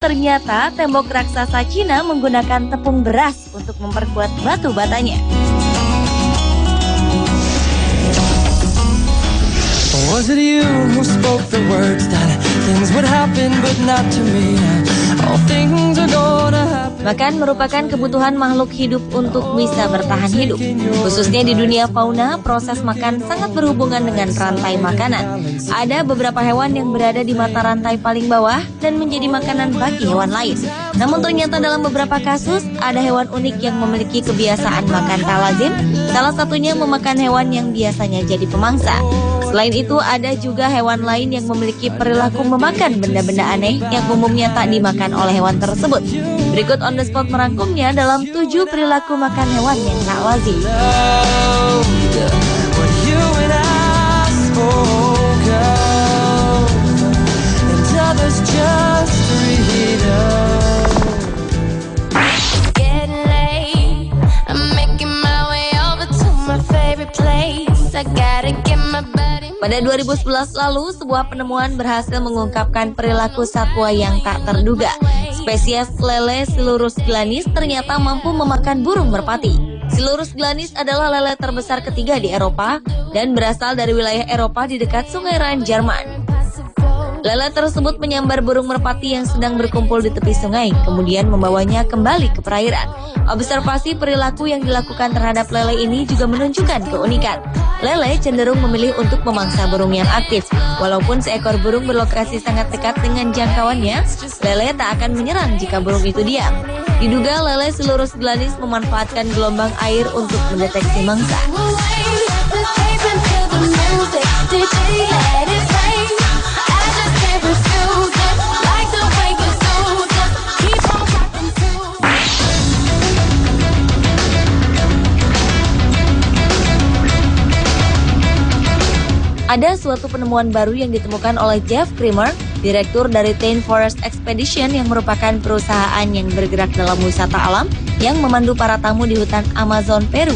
ternyata tembok raksasa Cina menggunakan tepung beras untuk memperkuat batu batanya. Was it you who spoke the words that things would happen but not to me? All things are gonna happen. Makan merupakan kebutuhan makhluk hidup untuk bisa bertahan hidup. Khususnya di dunia fauna, proses makan sangat berhubungan dengan rantai makanan. Ada beberapa hewan yang berada di mata rantai paling bawah dan menjadi makanan bagi hewan lain. Namun ternyata dalam beberapa kasus, ada hewan unik yang memiliki kebiasaan makan tak lazim. Salah satunya memakan hewan yang biasanya jadi pemangsa. Selain itu, ada juga hewan lain yang memiliki perilaku memakan benda-benda aneh yang umumnya tak dimakan oleh hewan tersebut. Berikut On The Spot merangkumnya dalam 7 perilaku makan hewan yang tak lazim. Pada 2011 lalu, sebuah penemuan berhasil mengungkapkan perilaku satwa yang tak terduga. Spesies lele Silurus glanis ternyata mampu memakan burung merpati. Silurus glanis adalah lele terbesar ketiga di Eropa dan berasal dari wilayah Eropa di dekat Sungai Rhine, Jerman. Lele tersebut menyambar burung merpati yang sedang berkumpul di tepi sungai, kemudian membawanya kembali ke perairan. Observasi perilaku yang dilakukan terhadap lele ini juga menunjukkan keunikan. Lele cenderung memilih untuk memangsa burung yang aktif. Walaupun seekor burung berlokasi sangat dekat dengan jangkauannya, lele tak akan menyerang jika burung itu diam. Diduga lele Silurus glanis memanfaatkan gelombang air untuk mendeteksi mangsa. Ada suatu penemuan baru yang ditemukan oleh Jeff Creamer, direktur dari Tain Forest Expedition yang merupakan perusahaan yang bergerak dalam wisata alam yang memandu para tamu di hutan Amazon, Peru.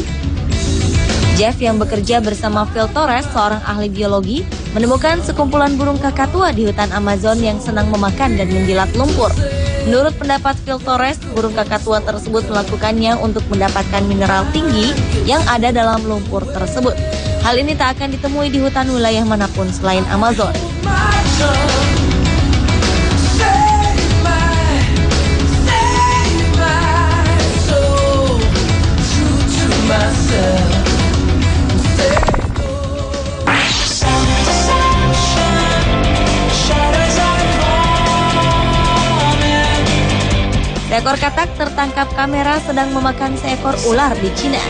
Jeff yang bekerja bersama Phil Torres, seorang ahli biologi, menemukan sekumpulan burung kakatua di hutan Amazon yang senang memakan dan menjilat lumpur. Menurut pendapat Phil Torres, burung kakatua tersebut melakukannya untuk mendapatkan mineral tinggi yang ada dalam lumpur tersebut. Hal ini tak akan ditemui di hutan wilayah manapun selain Amazon. Seekor katak tertangkap kamera sedang memakan seekor ular di Cina.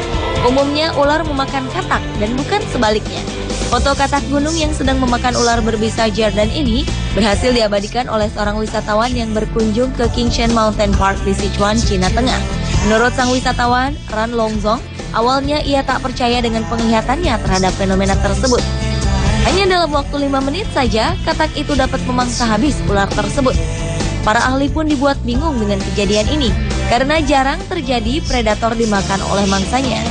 Umumnya ular memakan katak dan bukan sebaliknya. Foto katak gunung yang sedang memakan ular berbisa Jordan ini berhasil diabadikan oleh seorang wisatawan yang berkunjung ke Qingshan Mountain Park di Sichuan, Cina Tengah. Menurut sang wisatawan, Ran Longzong, awalnya ia tak percaya dengan penglihatannya terhadap fenomena tersebut. Hanya dalam waktu 5 menit saja, katak itu dapat memangsa habis ular tersebut. Para ahli pun dibuat bingung dengan kejadian ini, karena jarang terjadi predator dimakan oleh mangsanya.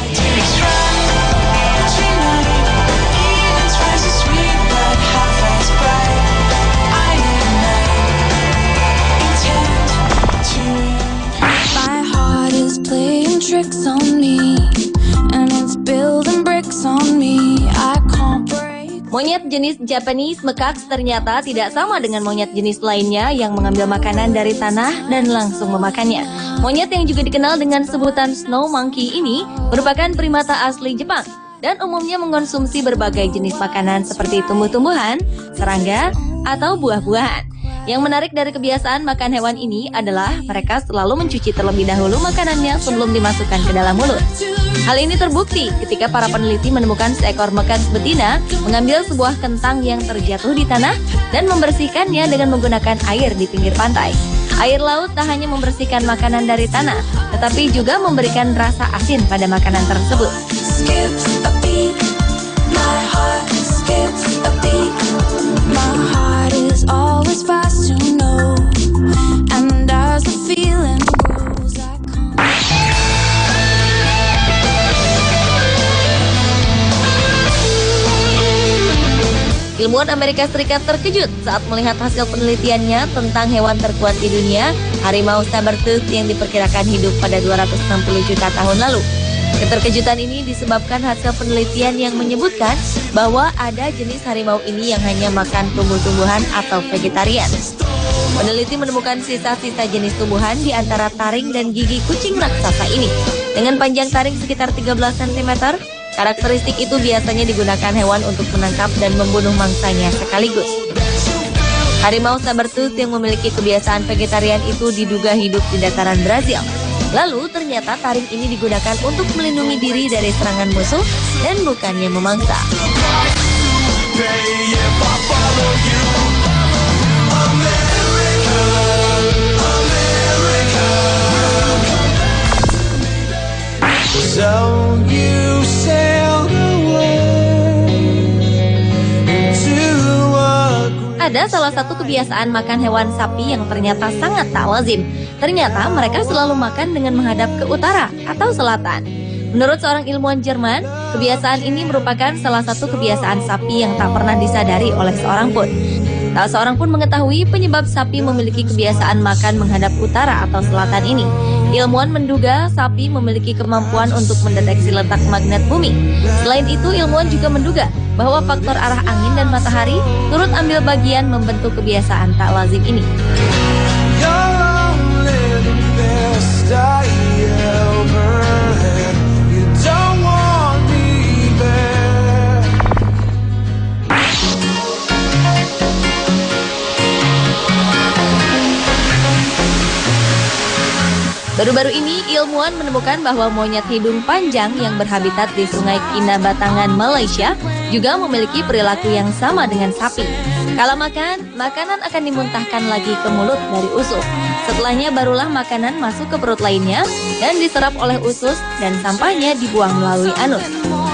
Monyet jenis Japanese macaque ternyata tidak sama dengan monyet jenis lainnya yang mengambil makanan dari tanah dan langsung memakannya. Monyet yang juga dikenal dengan sebutan snow monkey ini merupakan primata asli Jepang dan umumnya mengonsumsi berbagai jenis makanan seperti tumbuh-tumbuhan, serangga, atau buah-buahan. Yang menarik dari kebiasaan makan hewan ini adalah mereka selalu mencuci terlebih dahulu makanannya sebelum dimasukkan ke dalam mulut. Hal ini terbukti ketika para peneliti menemukan seekor macaque betina mengambil sebuah kentang yang terjatuh di tanah dan membersihkannya dengan menggunakan air di pinggir pantai. Air laut tak hanya membersihkan makanan dari tanah, tetapi juga memberikan rasa asin pada makanan tersebut. Ilmuwan Amerika Serikat terkejut saat melihat hasil penelitiannya tentang hewan terkuat di dunia, harimau saber-tooth yang diperkirakan hidup pada 260 juta tahun lalu. Keterkejutan ini disebabkan hasil penelitian yang menyebutkan bahwa ada jenis harimau ini yang hanya makan tumbuh-tumbuhan atau vegetarian. Peneliti menemukan sisa-sisa jenis tumbuhan di antara taring dan gigi kucing raksasa ini. Dengan panjang taring sekitar 13 cm, karakteristik itu biasanya digunakan hewan untuk menangkap dan membunuh mangsanya sekaligus. Harimau saber-tooth yang memiliki kebiasaan vegetarian itu diduga hidup di dataran Brazil. Lalu ternyata taring ini digunakan untuk melindungi diri dari serangan musuh dan bukannya memangsa. So you sailed away into a Ada salah satu kebiasaan makan hewan sapi yang ternyata sangat tak lazim. Ternyata mereka selalu makan dengan menghadap ke utara atau selatan. Menurut seorang ilmuwan Jerman, kebiasaan ini merupakan salah satu kebiasaan sapi yang tak pernah disadari oleh seorang pun. Tak seorang pun mengetahui penyebab sapi memiliki kebiasaan makan menghadap utara atau selatan ini. Ilmuwan menduga sapi memiliki kemampuan untuk mendeteksi letak magnet bumi. Selain itu, ilmuwan juga menduga bahwa faktor arah angin dan matahari turut ambil bagian membentuk kebiasaan tak lazim ini. Baru-baru ini, ilmuwan menemukan bahwa monyet hidung panjang yang berhabitat di Sungai Kinabatangan, Malaysia juga memiliki perilaku yang sama dengan sapi. Kala makan, makanan akan dimuntahkan lagi ke mulut dari usus. Setelahnya barulah makanan masuk ke perut lainnya dan diserap oleh usus dan sampahnya dibuang melalui anus.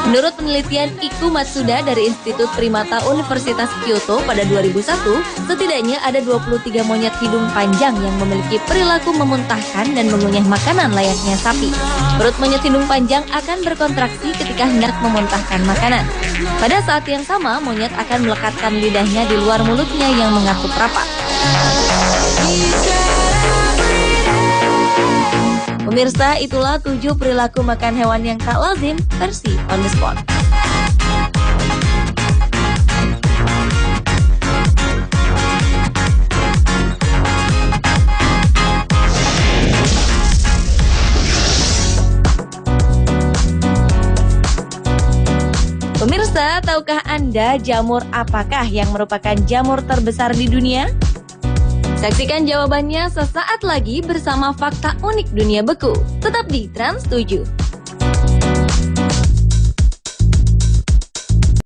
Menurut penelitian Iku Matsuda dari Institut Primata Universitas Kyoto pada 2001, setidaknya ada 23 monyet hidung panjang yang memiliki perilaku memuntahkan dan mengunyah makanan layaknya sapi. Perut monyet hidung panjang akan berkontraksi ketika hendak memuntahkan makanan. Pada saat yang sama, monyet akan melekatkan lidahnya di luar mulutnya yang mengatup rapat. Pemirsa, itulah 7 perilaku makan hewan yang tak lazim versi On The Spot. Pemirsa, tahukah Anda jamur apakah yang merupakan jamur terbesar di dunia? Saksikan jawabannya sesaat lagi bersama Fakta Unik Dunia Beku. Tetap di Trans 7.